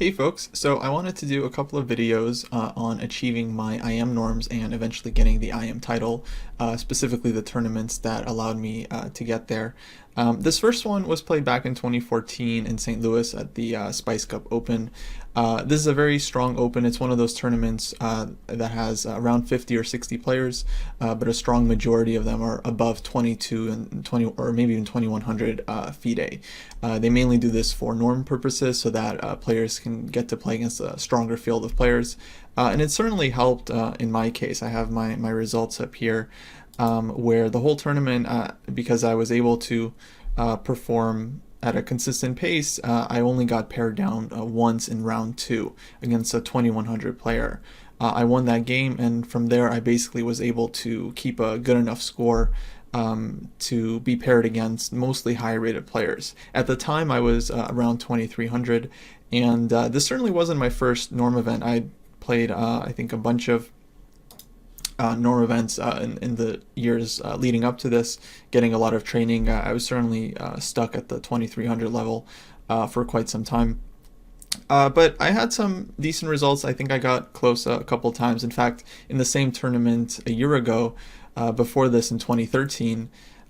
Hey folks, so I wanted to do a couple of videos on achieving my IM norms and eventually getting the IM title, specifically the tournaments that allowed me to get there. This first one was played back in 2014 in St. Louis at the Spice Cup Open. This is a very strong open. It's one of those tournaments that has around 50 or 60 players, but a strong majority of them are above 22 and 20 or maybe even 2100 FIDE. They mainly do this for norm purposes so that players can get to play against a stronger field of players. And it certainly helped in my case. I have my results up here where the whole tournament, because I was able to perform at a consistent pace, I only got paired down once in round 2 against a 2100 player. I won that game, and from there I basically was able to keep a good enough score to be paired against mostly high rated players. At the time I was around 2300, and this certainly wasn't my first norm event. I played I think a bunch of norm events in the years leading up to this, getting a lot of training. I was certainly stuck at the 2300 level for quite some time. But I had some decent results. I think I got close a couple times. In fact, in the same tournament a year ago, before this in 2013,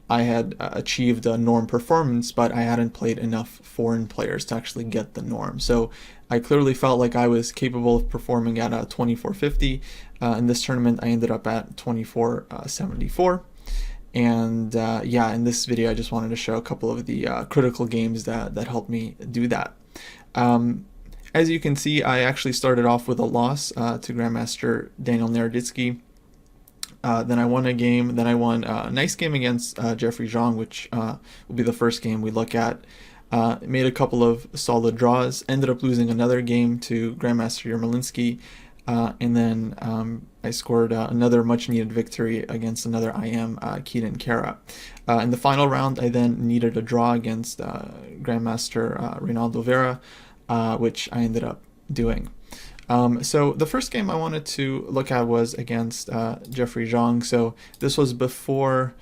I had achieved a norm performance, but I hadn't played enough foreign players to actually get the norm. So I clearly felt like I was capable of performing at a 2450. In this tournament, I ended up at 2474. And yeah, in this video, I just wanted to show a couple of the critical games that helped me do that. As you can see, I actually started off with a loss to Grandmaster Daniel Naroditsky. Then I won a game. Then I won a nice game against Jeffrey Zhang, which will be the first game we look at. Made a couple of solid draws. Ended up losing another game to Grandmaster Yermolinsky. And then I scored another much-needed victory against another IM, Cara. In the final round, I then needed a draw against Grandmaster Reynaldo Vera, which I ended up doing. So the first game I wanted to look at was against Jeffrey Zhang. So this was before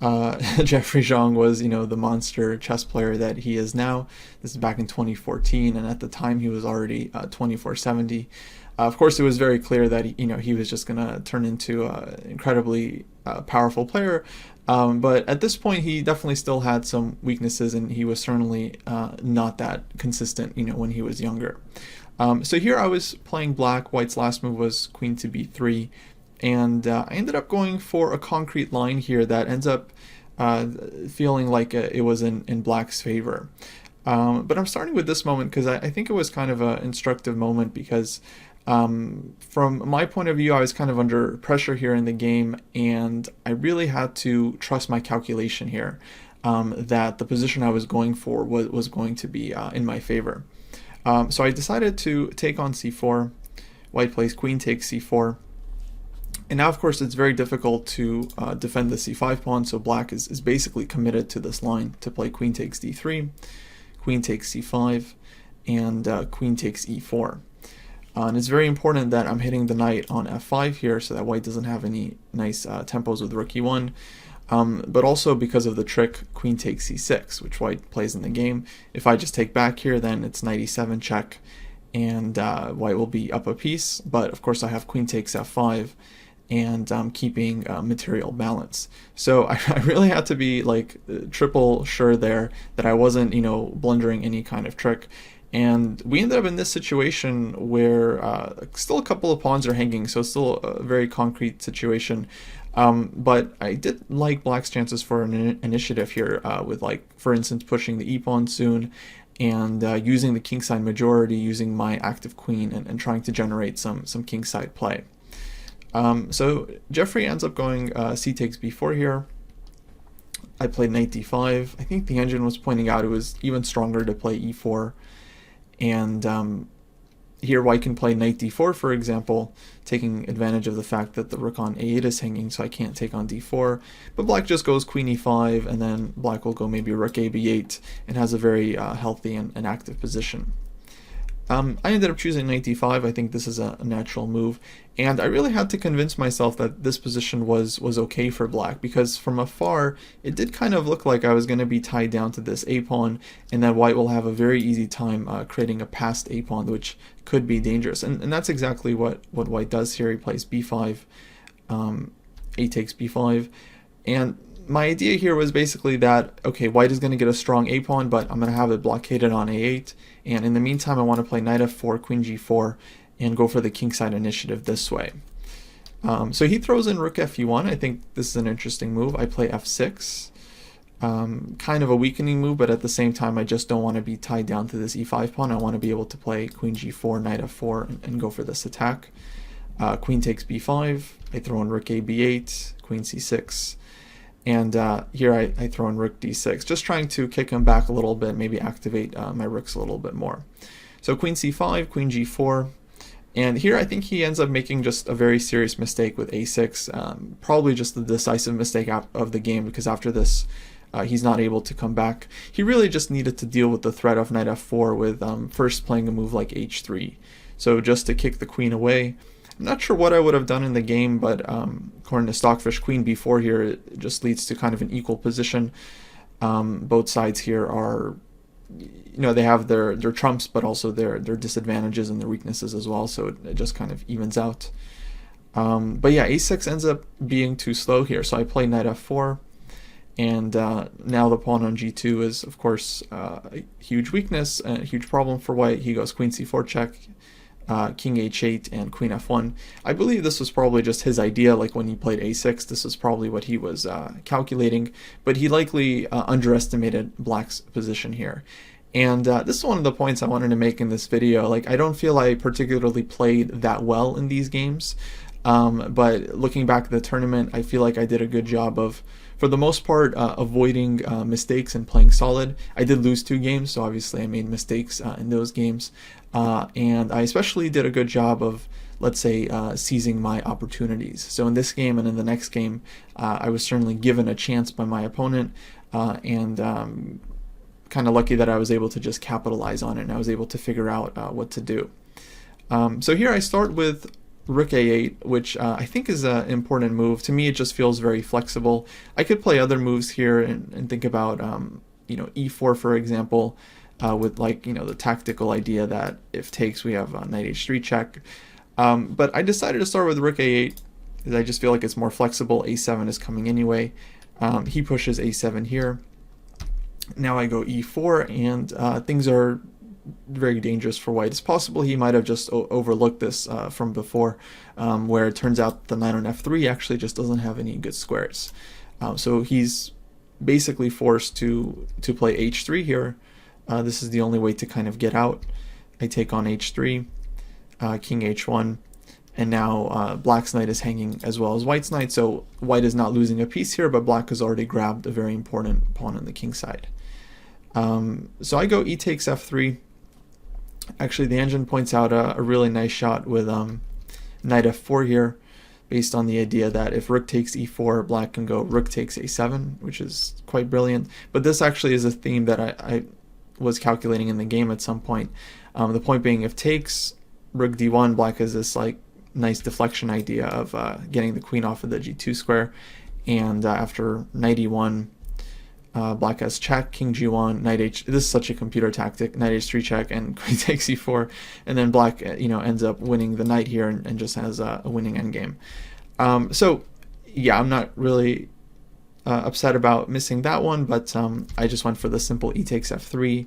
Jeffrey Zhang was, the monster chess player that he is now. This is back in 2014, and at the time he was already 2470. Of course, it was very clear that he was just going to turn into an incredibly powerful player. But at this point, he definitely still had some weaknesses, and he was certainly not that consistent, when he was younger. So here I was playing black. White's last move was queen to b3, and I ended up going for a concrete line here that ends up feeling like it was in black's favor. But I'm starting with this moment because I think it was kind of an instructive moment because from my point of view, I was kind of under pressure here in the game, and I really had to trust my calculation here that the position I was going for was going to be in my favor. So I decided to take on c4. White plays queen takes c4. And now, of course, it's very difficult to defend the c5 pawn, so black is basically committed to this line to play queen takes d3, queen takes c5, and queen takes e4. And it's very important that I'm hitting the knight on f5 here so that white doesn't have any nice tempos with rook e1, but also because of the trick queen takes c6, which white plays in the game. If I just take back here, then it's knight e7 check, and white will be up a piece, but of course I have queen takes f5, and I'm keeping material balance. So I really had to be like triple sure there that I wasn't, blundering any kind of trick. And we ended up in this situation where still a couple of pawns are hanging, so it's still a very concrete situation. But I did like black's chances for an initiative here with, like, for instance, pushing the e-pawn soon and using the kingside majority, using my active queen and trying to generate some kingside play. So Jeffrey ends up going c takes b4 here. I played knight d5. I think the engine was pointing out it was even stronger to play e4. And here white can play knight d4, for example, taking advantage of the fact that the rook on a8 is hanging, so I can't take on d4. But black just goes queen e5, and then black will go maybe rook a b8, and has a very healthy and active position. I ended up choosing knight d5. I think this is a natural move, and I really had to convince myself that this position was okay for black, because from afar it did kind of look like I was going to be tied down to this a pawn, and that white will have a very easy time creating a passed a pawn, which could be dangerous. And that's exactly what white does here. He plays b5, a takes b5, and my idea here was basically that, okay, white is going to get a strong a pawn, but I'm going to have it blockaded on a8, and in the meantime I want to play knight f4, queen g4, and go for the kingside initiative this way. So he throws in rook fe1. I think this is an interesting move. I play f6. Kind of a weakening move, but at the same time I just don't want to be tied down to this e5 pawn. I want to be able to play queen g4, knight f4, and go for this attack. Queen takes b5. I throw in rook a b8, queen c6. And here I throw in rook d6, just trying to kick him back a little bit, maybe activate my rooks a little bit more. So queen c5, queen g4, and here I think he ends up making just a very serious mistake with a6, probably just the decisive mistake of the game, because after this he's not able to come back. He really just needed to deal with the threat of knight f4 with first playing a move like h3, so just to kick the queen away. I'm not sure what I would have done in the game, but according to Stockfish, queen b4 here, it just leads to kind of an equal position. Both sides here are, they have their trumps, but also their disadvantages and their weaknesses as well, so it just kind of evens out. But yeah, a6 ends up being too slow here, so I play knight f4, and now the pawn on g2 is, of course, a huge weakness, a huge problem for white. He goes queen c4 check, king h8, and queen f1. I believe this was probably just his idea, like when he played a6, this was probably what he was calculating, but he likely underestimated black's position here. And this is one of the points I wanted to make in this video. Like, I don't feel I particularly played that well in these games, but looking back at the tournament, I feel like I did a good job of, for the most part, avoiding mistakes and playing solid. I did lose 2 games, so obviously I made mistakes in those games, and I especially did a good job of, let's say, seizing my opportunities. So in this game and in the next game, I was certainly given a chance by my opponent, and kind of lucky that I was able to just capitalize on it, and I was able to figure out what to do. So here I start with rook a8, which I think is an important move. To me, it just feels very flexible. I could play other moves here and think about, e4, for example, with the tactical idea that if takes, we have knight h3 check. But I decided to start with rook a8 because I just feel like it's more flexible. a7 is coming anyway. He pushes a7 here. Now I go e4, and things are very dangerous for white. It's possible he might have just overlooked this from before, where it turns out the knight on f3 actually just doesn't have any good squares. So he's basically forced to play h3 here. This is the only way to kind of get out. I take on h3, king h1, and now black's knight is hanging as well as white's knight, so white is not losing a piece here, but black has already grabbed a very important pawn on the king side. So I go e takes f3. Actually, the engine points out a really nice shot with knight f4 here, based on the idea that if rook takes e4, black can go rook takes a7, which is quite brilliant. But this actually is a theme that I was calculating in the game at some point. The point being, if takes rook d1, black has this nice deflection idea of getting the queen off of the g2 square, and after knight e1, black has check, king g1, knight h. This is such a computer tactic. Knight h3 check, and queen takes e4, and then black, ends up winning the knight here and just has a winning endgame. So yeah, I'm not really upset about missing that one, but I just went for the simple e takes f3.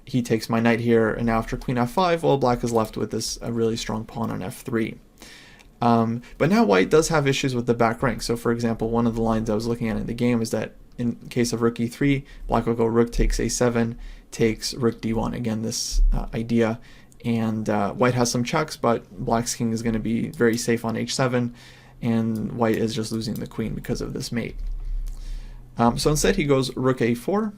He takes my knight here, and now after queen f5, well, black is left with this really strong pawn on f3. But now white does have issues with the back rank. So for example, one of the lines I was looking at in the game is that in case of rook e3, black will go rook takes a7, takes rook d1. Again, this idea. And white has some checks, but black's king is going to be very safe on h7, and white is just losing the queen because of this mate. So instead he goes rook a4.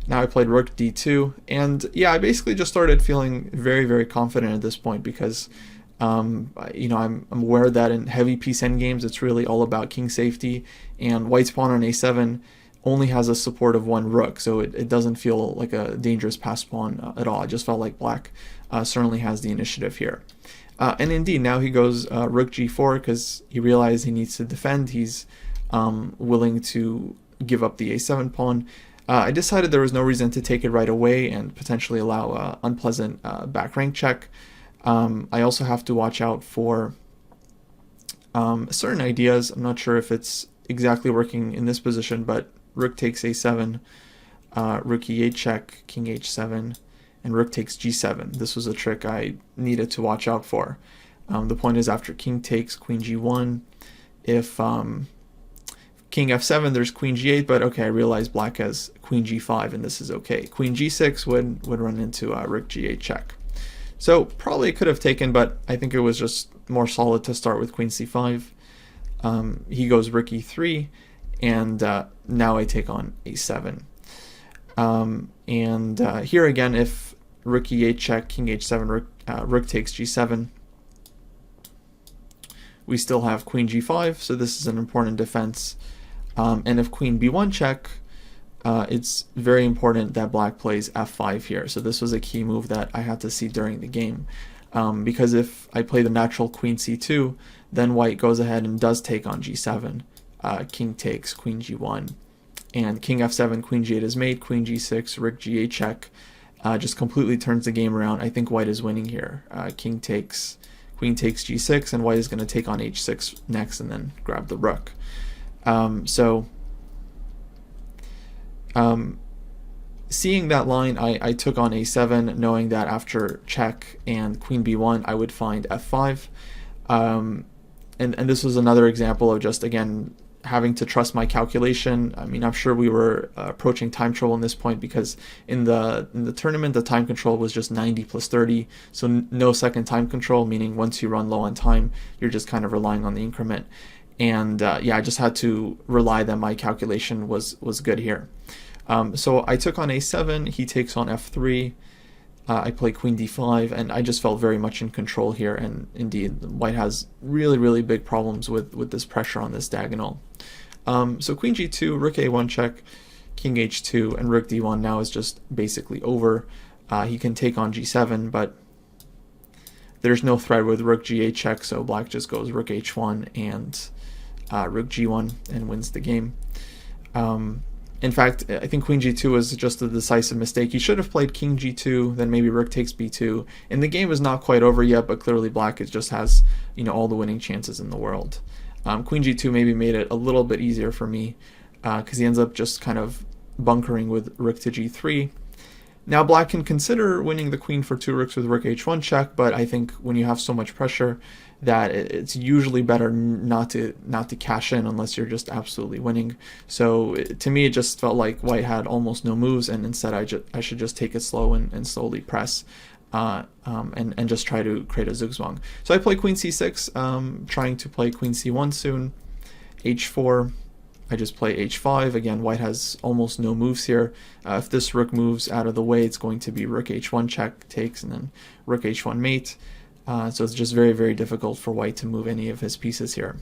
Now I played rook d2, and yeah, I basically just started feeling very, very confident at this point because I'm aware that in heavy piece endgames it's really all about king safety, and white's pawn on a7 only has a support of one rook, so it doesn't feel like a dangerous pass pawn at all. I just felt like black certainly has the initiative here. And indeed, now he goes rook g4 because he realized he needs to defend. He's willing to give up the a7 pawn. I decided there was no reason to take it right away and potentially allow unpleasant back rank check. I also have to watch out for certain ideas. I'm not sure if it's exactly working in this position, but rook takes a7, rook e8 check, king h7, and rook takes g7. This was a trick I needed to watch out for. The point is, after king takes, queen g1. If king f7, there's queen g8, but okay, I realize black has queen g5, and this is okay. Queen g6 would run into rook g8 check. So probably could have taken, but I think it was just more solid to start with queen c5. He goes rook e3, and now I take on a7. Here again, if rook e8 check, king h7, rook takes g7, we still have queen g5, so this is an important defense. And if queen b1 check, it's very important that black plays f5 here. So this was a key move that I had to see during the game. Because if I play the natural queen c2, then white goes ahead and does take on g7. King takes, queen g1. And king f7, queen g8 is mate, queen g6, rook g8 check. Just completely turns the game around. I think white is winning here. King takes, queen takes g6, and white is going to take on h6 next and then grab the rook. Seeing that line, I took on a7, knowing that after check and queen b1, I would find f5. And this was another example of just, again, having to trust my calculation. I mean, I'm sure we were approaching time trouble in this point because in the tournament, the time control was just 90 plus 30, so no second time control, meaning once you run low on time, you're just kind of relying on the increment. And yeah, I just had to rely that my calculation was good here. So I took on a7, he takes on f3, I play queen d5, and I just felt very much in control here, and indeed, white has really, really big problems with this pressure on this diagonal. So queen g2, rook a1 check, king h2, and rook d1 now is just basically over. He can take on g7, but there's no threat with rook g8 check, so black just goes rook h1 and rook g1 and wins the game. In fact, I think queen g2 was just a decisive mistake. He should have played king g2, then maybe rook takes b2. And the game is not quite over yet, but clearly black just has, all the winning chances in the world. Queen g2 maybe made it a little bit easier for me because he ends up just kind of bunkering with rook to g3. Now black can consider winning the queen for two rooks with rook h1 check, but I think when you have so much pressure that it's usually better not to cash in unless you're just absolutely winning. So to me, it just felt like white had almost no moves, and instead I should just take it slow and slowly press and just try to create a zugzwang. So I play queen c6, trying to play queen c1 soon, h4. I just play h5. Again, white has almost no moves here. If this rook moves out of the way, it's going to be rook h1 check, takes, and then rook h1 mate. So it's just very, very difficult for white to move any of his pieces here.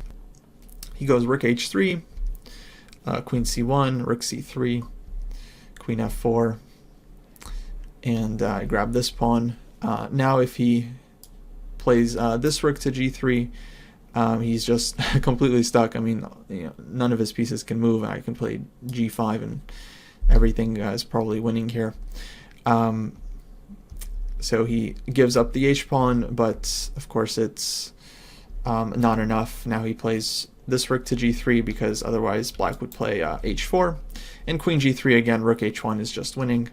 He goes rook h3, queen c1, rook c3, queen f4, and I grab this pawn. Now if he plays this rook to g3, he's just completely stuck. I mean, none of his pieces can move. I can play g5 and everything is probably winning here. So he gives up the h-pawn, but of course it's not enough. Now he plays this rook to g3 because otherwise black would play h4. And queen g3 again, rook h1 is just winning.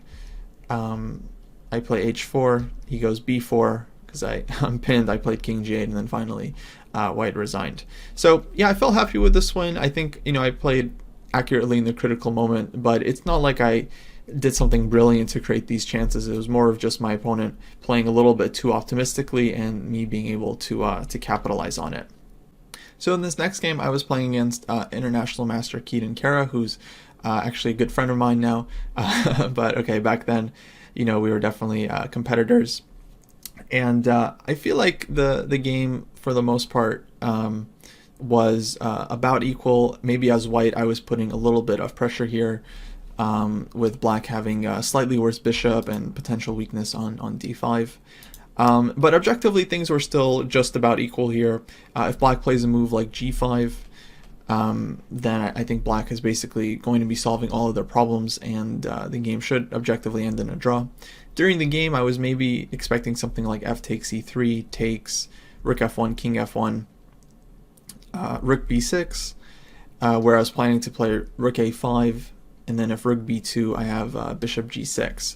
I play h4, he goes b4, because I'm pinned. I played king g8, and then finally white resigned. So yeah, I felt happy with this win. I think I played accurately in the critical moment, but it's not like I did something brilliant to create these chances. It was more of just my opponent playing a little bit too optimistically and me being able to capitalize on it. So in this next game, I was playing against international master Cara, who's actually a good friend of mine now. But okay, back then, we were definitely competitors. And I feel like the game, for the most part, was about equal. Maybe as white, I was putting a little bit of pressure here, with black having a slightly worse bishop and potential weakness on d5. But objectively, things were still just about equal here. If black plays a move like g5, then I think black is basically going to be solving all of their problems, and the game should objectively end in a draw. During the game, I was maybe expecting something like f takes e3, takes rook f1, king f1, rook b6, where I was planning to play rook a5, and then if rook b2, I have bishop g6,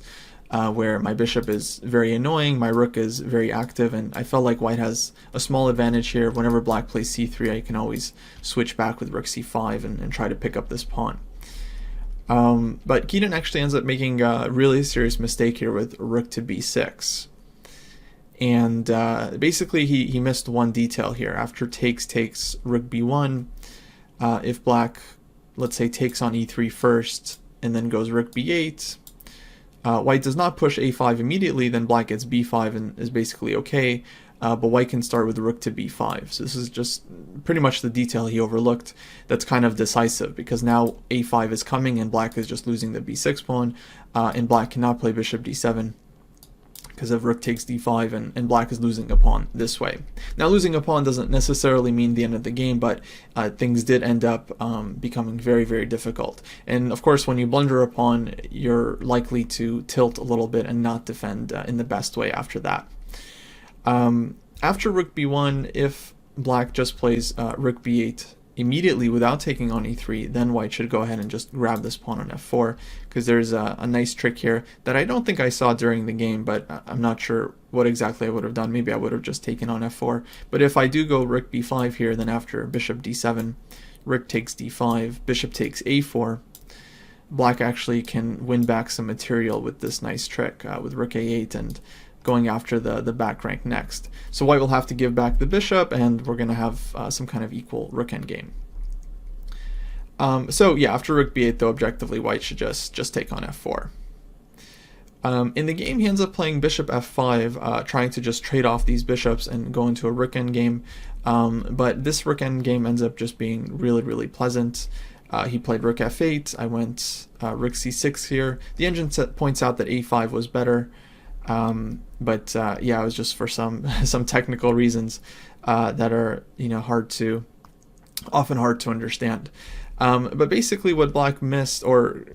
where my bishop is very annoying, my rook is very active, and I felt like white has a small advantage here. Whenever black plays c3, I can always switch back with rook c5 and try to pick up this pawn. But Keaton actually ends up making a really serious mistake here with rook to b6. And basically he missed one detail here. After takes rook b1, if black, let's say, takes on e3 first and then goes rook b8, white does not push a5 immediately, then black gets b5 and is basically okay, but white can start with rook to b5. So this is just pretty much the detail he overlooked that's kind of decisive, because now a5 is coming and black is just losing the b6 pawn, and black cannot play bishop d7 because if rook takes d5, and black is losing a pawn this way. Now, losing a pawn doesn't necessarily mean the end of the game, but things did end up becoming very, very difficult. And of course, when you blunder a pawn, you're likely to tilt a little bit and not defend in the best way after that. After rook b1, if black just plays rook b8 immediately without taking on e3, then white should go ahead and just grab this pawn on f4, because there's a nice trick here that I don't think I saw during the game, but I'm not sure what exactly I would have done. Maybe I would have just taken on f4. But if I do go rook b5 here, then after bishop d7, rook takes d5, bishop takes a4, black actually can win back some material with this nice trick with rook a8 and going after the back rank next. So white will have to give back the bishop, and we're going to have some kind of equal rook endgame. So yeah, after rook b8, though, objectively white should just take on f4. In the game, he ends up playing bishop f5, trying to just trade off these bishops and go into a rook endgame. But this rook endgame ends up just being really, really pleasant. He played rook f8. I went rook c6 here. The engine set points out that a5 was better. But yeah, it was just for some technical reasons that are often hard to understand. But basically, what black missed, or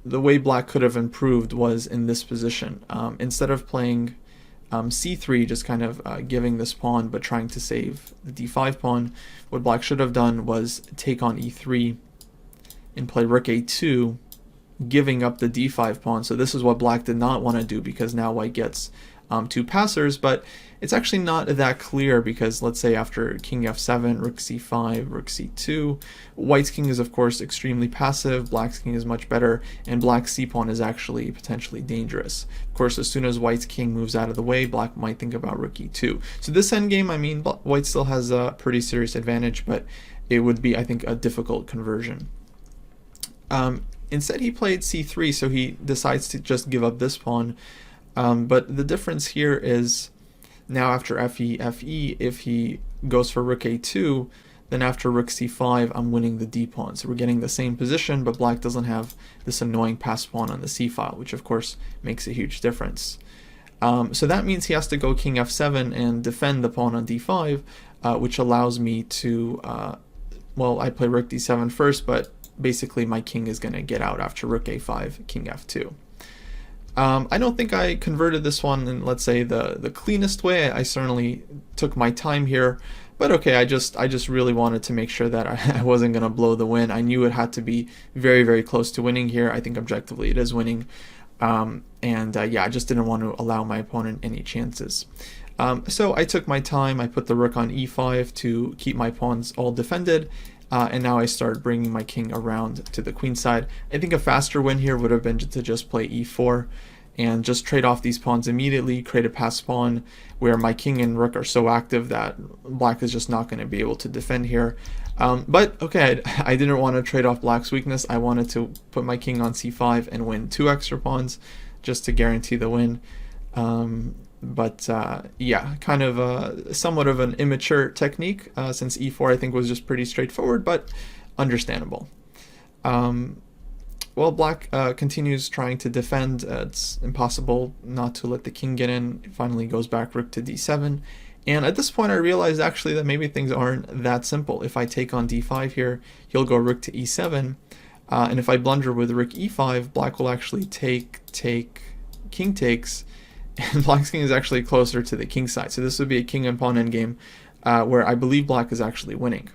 the way black could have improved, was in this position. Instead of playing c3, just kind of giving this pawn but trying to save the d5 pawn, what black should have done was take on e3 and play rook a2, giving up the d5 pawn. So this is what black did not want to do, because now white gets two passers, but it's actually not that clear, because let's say after king f7, rook c5, rook c2, white's king is of course extremely passive, black's king is much better, and black's c pawn is actually potentially dangerous. Of course, as soon as white's king moves out of the way, black might think about rook e2. So this endgame, I mean, white still has a pretty serious advantage, but it would be, I think, a difficult conversion. Instead, he played c3, so he decides to just give up this pawn. But the difference here is now after fe, if he goes for rook a2, then after rook c5, I'm winning the d pawn. So we're getting the same position, but black doesn't have this annoying pass pawn on the c file, which of course makes a huge difference. So that means he has to go king f7 and defend the pawn on d5, which allows me to, well, I play rook d7 first, but basically my king is going to get out after rook a5, king f2. I don't think I converted this one in, let's say, the cleanest way. I certainly took my time here, but okay, I just really wanted to make sure that I wasn't going to blow the win. I knew it had to be very, very close to winning here. I think objectively it is winning, yeah, I just didn't want to allow my opponent any chances. So I took my time. I put the rook on e5 to keep my pawns all defended. And now I start bringing my king around to the queen side. I think a faster win here would have been to just play e4 and just trade off these pawns immediately, create a pass pawn where my king and rook are so active that black is just not going to be able to defend here. But okay, I didn't want to trade off black's weakness. I wanted to put my king on c5 and win 2 extra pawns just to guarantee the win. But yeah, kind of somewhat of an immature technique, since e4 I think was just pretty straightforward, but understandable. Um, well, black continues trying to defend. It's impossible not to let the king get in. It finally goes back rook to d7. And at this point I realized actually that maybe things aren't that simple. If I take on d5 here, he'll go rook to e7. And if I blunder with rook e5, black will actually take, king takes, and black's king is actually closer to the king side. So this would be a king and pawn endgame where I believe black is actually winning.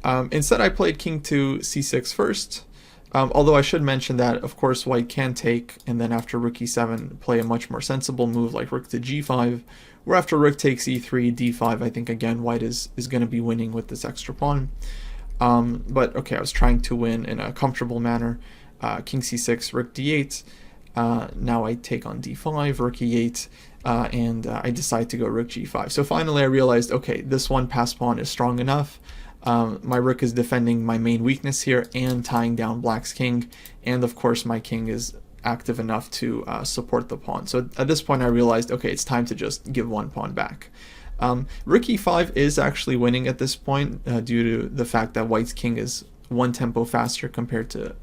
Instead I played king to c6 first, although I should mention that of course white can take, and then after rook e7 play a much more sensible move like rook to g5, where after rook takes e3, d5, I think again white is going to be winning with this extra pawn. But okay, I was trying to win in a comfortable manner. King c6, rook d8. Now I take on d5, rook e8, and I decide to go rook g5. So finally I realized, okay, this one passed pawn is strong enough. My rook is defending my main weakness here and tying down black's king, and of course my king is active enough to support the pawn. So at this point I realized, okay, it's time to just give one pawn back. Rook e5 is actually winning at this point due to the fact that white's king is one tempo faster compared to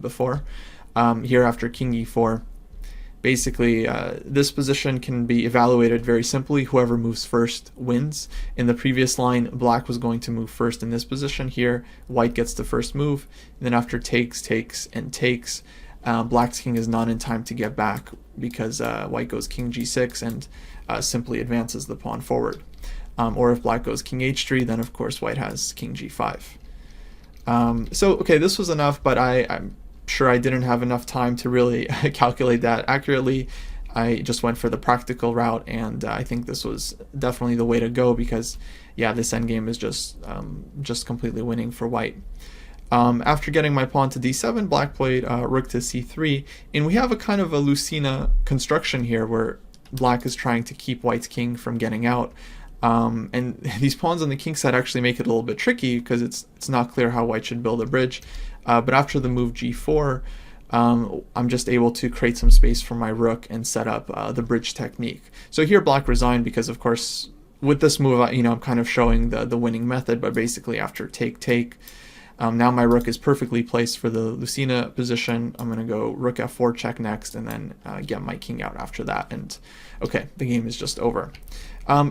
before. Here after king e4, basically this position can be evaluated very simply. Whoever moves first wins. In the previous line, black was going to move first in this position. Here white gets the first move, and then after takes, and takes, black's king is not in time to get back because white goes king g6 and simply advances the pawn forward. Or if black goes king h3, then of course white has king g5. So okay, this was enough, but I'm sure I didn't have enough time to really calculate that accurately. I just went for the practical route, and I think this was definitely the way to go because, yeah, this endgame is just completely winning for white. After getting my pawn to d7, black played rook to c3, and we have a kind of a Lucena construction here where black is trying to keep white's king from getting out. And these pawns on the king side actually make it a little bit tricky because it's not clear how white should build a bridge. But after the move g4, I'm just able to create some space for my rook and set up the bridge technique. So here black resigned because, of course, with this move, I'm kind of showing the winning method. But basically, after take, now my rook is perfectly placed for the Lucena position. I'm going to go rook f4 check next, and then get my king out after that. And okay, the game is just over.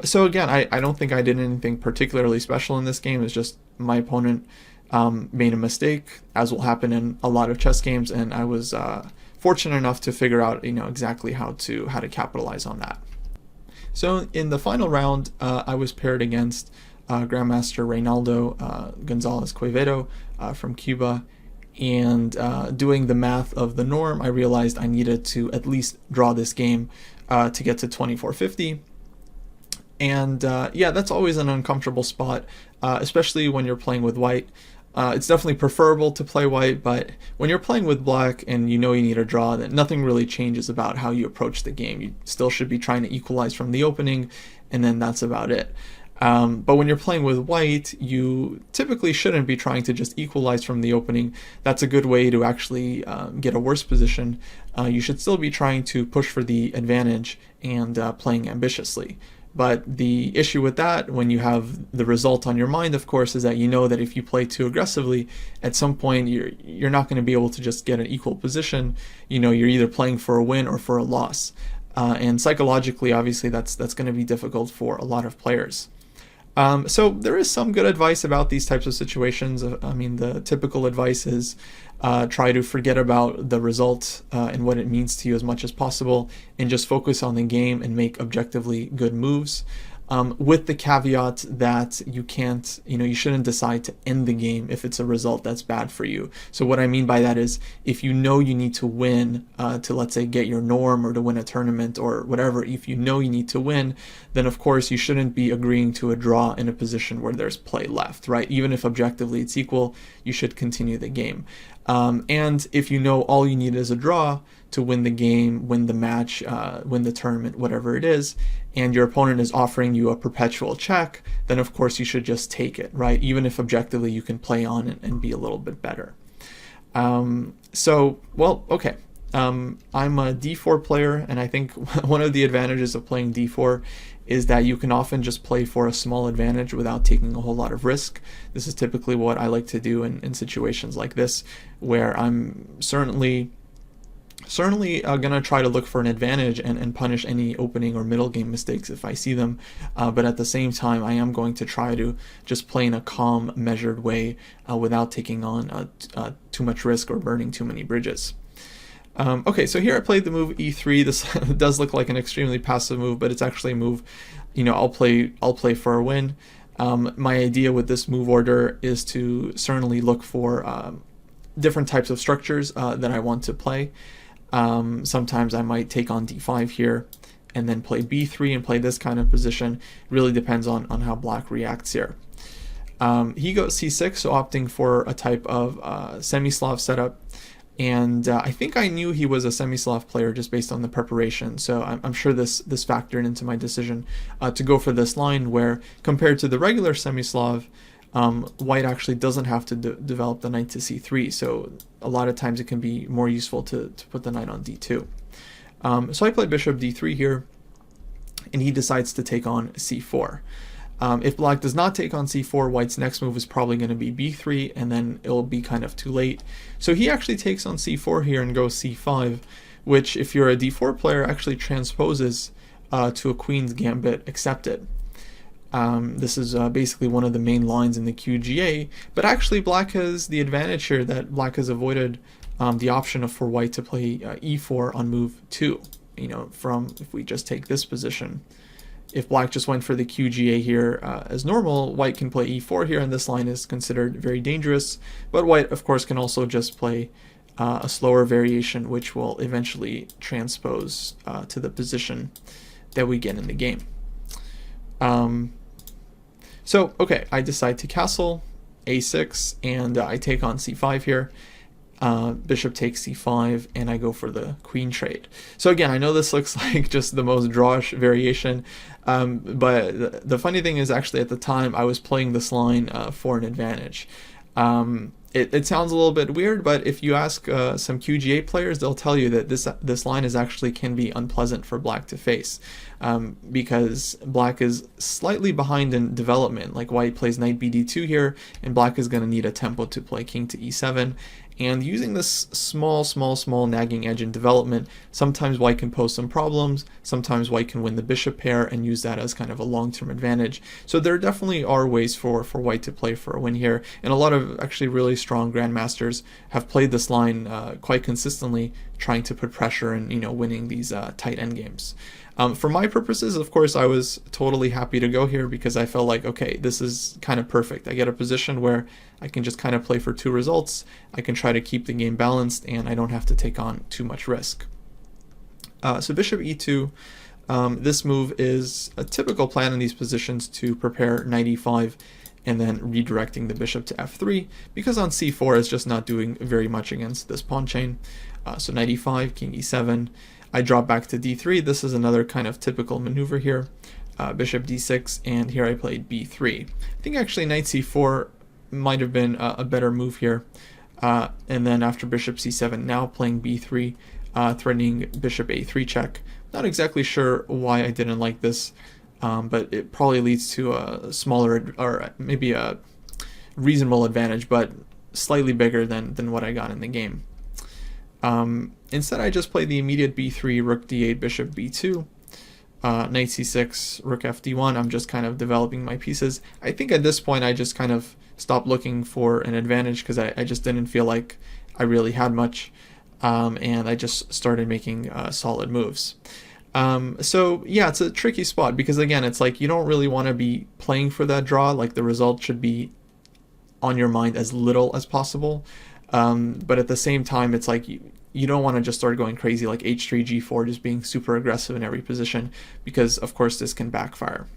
So again, I don't think I did anything particularly special in this game. It's just my opponent made a mistake, as will happen in a lot of chess games, and I was fortunate enough to figure out exactly how to capitalize on that. So in the final round, I was paired against Grandmaster Reynaldo Gonzalez Quevedo from Cuba, and doing the math of the norm, I realized I needed to at least draw this game to get to 2450. And yeah, that's always an uncomfortable spot, especially when you're playing with white. It's definitely preferable to play white, but when you're playing with black and you need a draw, then nothing really changes about how you approach the game. You still should be trying to equalize from the opening, and then that's about it. But when you're playing with white, you typically shouldn't be trying to just equalize from the opening. That's a good way to actually get a worse position. You should still be trying to push for the advantage and playing ambitiously. But the issue with that, when you have the result on your mind, of course, is that that if you play too aggressively, at some point you're not going to be able to just get an equal position. You're either playing for a win or for a loss. And psychologically, obviously, that's going to be difficult for a lot of players. So there is some good advice about these types of situations. I mean, the typical advice is try to forget about the result and what it means to you as much as possible, and just focus on the game and make objectively good moves. With the caveat that you can't, you shouldn't decide to end the game if it's a result that's bad for you. So what I mean by that is, if you need to win to, let's say, get your norm or to win a tournament or whatever, if you need to win, then of course you shouldn't be agreeing to a draw in a position where there's play left, right? Even if objectively it's equal, you should continue the game. And if all you need is a draw to win the game, win the match, win the tournament, whatever it is, and your opponent is offering you a perpetual check, then of course you should just take it, right? Even if objectively you can play on and be a little bit better. So, well, okay. I'm a d4 player, and I think one of the advantages of playing d4 is that you can often just play for a small advantage without taking a whole lot of risk. This is typically what I like to do in situations like this, where I'm certainly going to try to look for an advantage and punish any opening or middle game mistakes if I see them. But at the same time, I am going to try to just play in a calm, measured way without taking on too much risk or burning too many bridges. Okay, so here I played the move e3. This does look like an extremely passive move, but it's actually a move, I'll play for a win. My idea with this move order is to certainly look for different types of structures that I want to play. Sometimes I might take on d5 here and then play b3 and play this kind of position. Really depends on how black reacts here. He goes c6, so opting for a type of semi-Slav setup. And I think I knew he was a semi-Slav player just based on the preparation, so I'm sure this factored into my decision to go for this line, where compared to the regular semi-Slav, white actually doesn't have to develop the knight to c3, so a lot of times it can be more useful to put the knight on d2. So I play bishop d3 here, and he decides to take on c4. If black does not take on c4, white's next move is probably going to be b3, and then it'll be kind of too late. So he actually takes on c4 here and goes c5, which, if you're a d4 player, actually transposes to a queen's gambit accepted. This is basically one of the main lines in the QGA, but actually black has the advantage here that black has avoided the option for white to play e4 on move 2. From, if we just take this position, if black just went for the QGA here as normal, white can play e4 here, and this line is considered very dangerous. But white, of course, can also just play a slower variation, which will eventually transpose to the position that we get in the game. So, okay, I decide to castle a6, and I take on c5 here. Bishop takes c5, and I go for the queen trade. So again, I know this looks like just the most drawish variation, but the funny thing is, actually at the time I was playing this line for an advantage. It sounds a little bit weird, but if you ask some QGA players, they'll tell you that this line can be unpleasant for black to face, because black is slightly behind in development. Like white plays knight bd2 here, and black is going to need a tempo to play king to e7. And using this small nagging edge in development, sometimes white can pose some problems, sometimes white can win the bishop pair and use that as kind of a long-term advantage. So there definitely are ways for white to play for a win here, and a lot of actually really strong grandmasters have played this line quite consistently, trying to put pressure and winning these tight endgames. For my purposes, of course, I was totally happy to go here because I felt like, okay, this is kind of perfect. I get a position where I can just kind of play for two results. I can try to keep the game balanced, and I don't have to take on too much risk. So bishop e2, this move is a typical plan in these positions to prepare knight e5 and then redirecting the bishop to f3, because on c4 is just not doing very much against this pawn chain. So knight e5, king e7. I drop back to d3. This is another kind of typical maneuver here. Bishop d6, and here I played b3. I think actually knight c4 might have been a better move here. And then after bishop c7, now playing b3, threatening bishop a3 check. Not exactly sure why I didn't like this, but it probably leads to a smaller, or maybe a reasonable advantage, but slightly bigger than what I got in the game. Instead, I just play the immediate b3, rook d8, bishop b2, knight c6, rook f d1. I'm just kind of developing my pieces. I think at this point I just kind of stopped looking for an advantage because I just didn't feel like I really had much, and I just started making solid moves. So yeah, it's a tricky spot because again, it's like you don't really want to be playing for that draw. Like the result should be on your mind as little as possible. But at the same time, it's like you don't want to just start going crazy like h3, g4, just being super aggressive in every position, because of course this can backfire.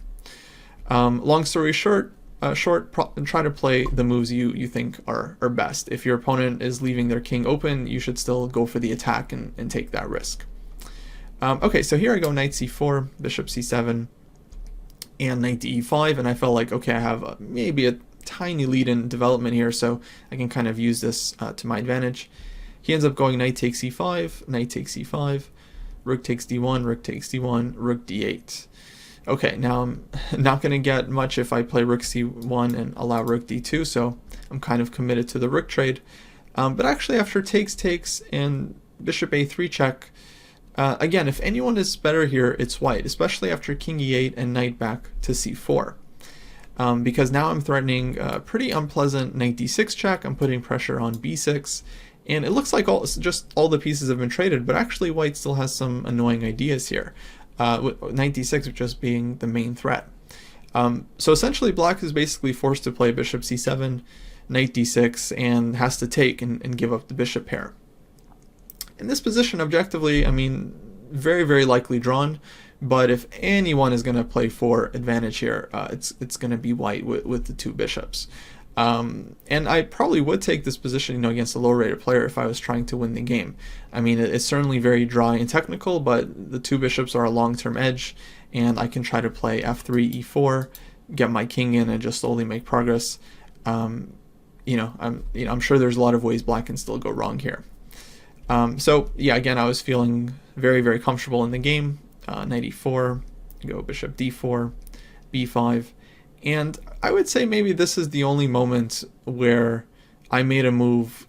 Long story short, try to play the moves you think are best. If your opponent is leaving their king open, you should still go for the attack and take that risk. Okay, so here I go knight c4, bishop c7, and knight to e5, and I felt like, okay, I have maybe a tiny lead in development here, so I can kind of use this to my advantage. he ends up going knight takes e5, knight takes e5, rook takes d1, rook takes d1, rook d8. Okay, now I'm not going to get much if I play rook c1 and allow rook d2, so I'm kind of committed to the rook trade. But actually after takes and bishop a3 check, again, if anyone is better here, it's white, especially after king e8 and knight back to c4. Because now I'm threatening a pretty unpleasant knight d6 check, I'm putting pressure on b6, and it looks like just all the pieces have been traded, but actually white still has some annoying ideas here. Knight d6 just being the main threat. So essentially black is basically forced to play bishop c7, knight d6, and has to take and give up the bishop pair. In this position, objectively, I mean, very, very likely drawn, but if anyone is going to play for advantage here, it's going to be white with the two bishops. And I probably would take this position, against a lower-rated player if I was trying to win the game. I mean, it's certainly very dry and technical, but the two bishops are a long-term edge, and I can try to play f3, e4, get my king in, and just slowly make progress. I'm sure there's a lot of ways black can still go wrong here. So yeah, again, I was feeling very, very comfortable in the game. Knight e4, go bishop d4, b5. And I would say maybe this is the only moment where I made a move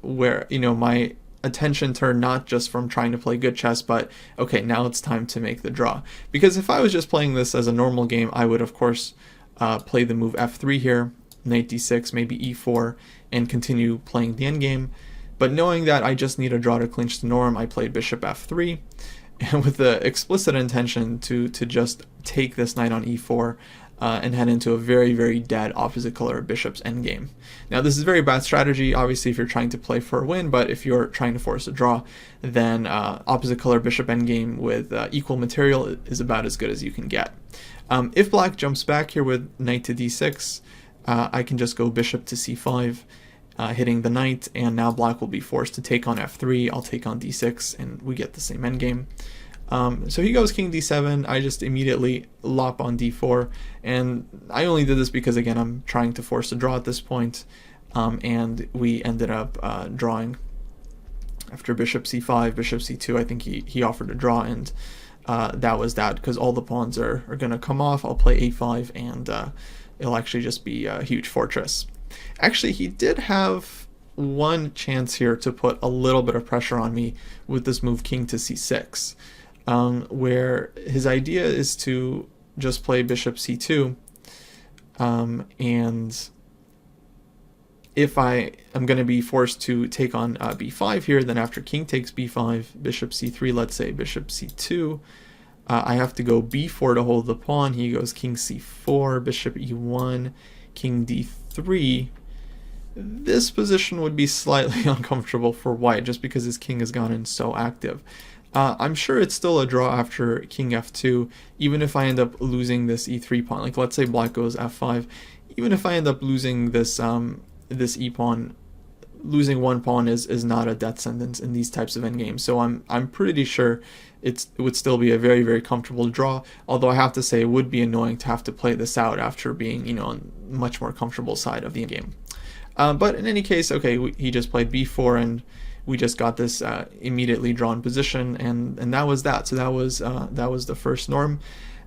where, my attention turned not just from trying to play good chess, but okay, now it's time to make the draw. Because if I was just playing this as a normal game, I would, of course, play the move f3 here, knight d6, maybe e4, and continue playing the endgame. But knowing that I just need a draw to clinch the norm, I played bishop f3, and with the explicit intention to just take this knight on e4, and head into a very, very dead opposite color bishop's endgame. Now this is very bad strategy, obviously, if you're trying to play for a win, but if you're trying to force a draw, then opposite color bishop endgame with equal material is about as good as you can get. If black jumps back here with knight to d6, I can just go bishop to c5, hitting the knight, and now black will be forced to take on f3, I'll take on d6, and we get the same endgame. So he goes king d7, I just immediately lop on d4, and I only did this because, again, I'm trying to force a draw at this point, and we ended up drawing after bishop c5, bishop c2. I think he offered a draw, and that was that, because all the pawns are going to come off. I'll play a5, and it'll actually just be a huge fortress. Actually, he did have one chance here to put a little bit of pressure on me with this move king to c6. Where his idea is to just play bishop c2, and if I am going to be forced to take on b5 here, then after king takes b5, bishop c3, let's say bishop c2, I have to go b4 to hold the pawn. He goes king c4, bishop e1, king d3. This position would be slightly uncomfortable for white just because his king has gotten so active. I'm sure it's still a draw after king f2, even if I end up losing this e3 pawn. Like, let's say black goes f5. Even if I end up losing this this e-pawn, losing one pawn is not a death sentence in these types of endgames. So I'm pretty sure it would still be a very, very comfortable draw. Although I have to say it would be annoying to have to play this out after being, on much more comfortable side of the endgame. But in any case, okay, he just played b4, and we just got this immediately drawn position, and that was that. So that was the first norm.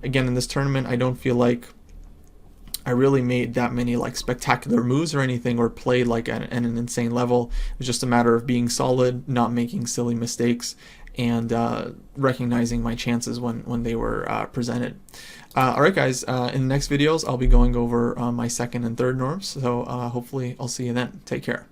Again, in this tournament, I don't feel like I really made that many like spectacular moves or anything, or played like at an insane level. It was just a matter of being solid, not making silly mistakes, and recognizing my chances when they were presented. Alright guys, in the next videos I'll be going over my second and third norms, so hopefully I'll see you then. Take care.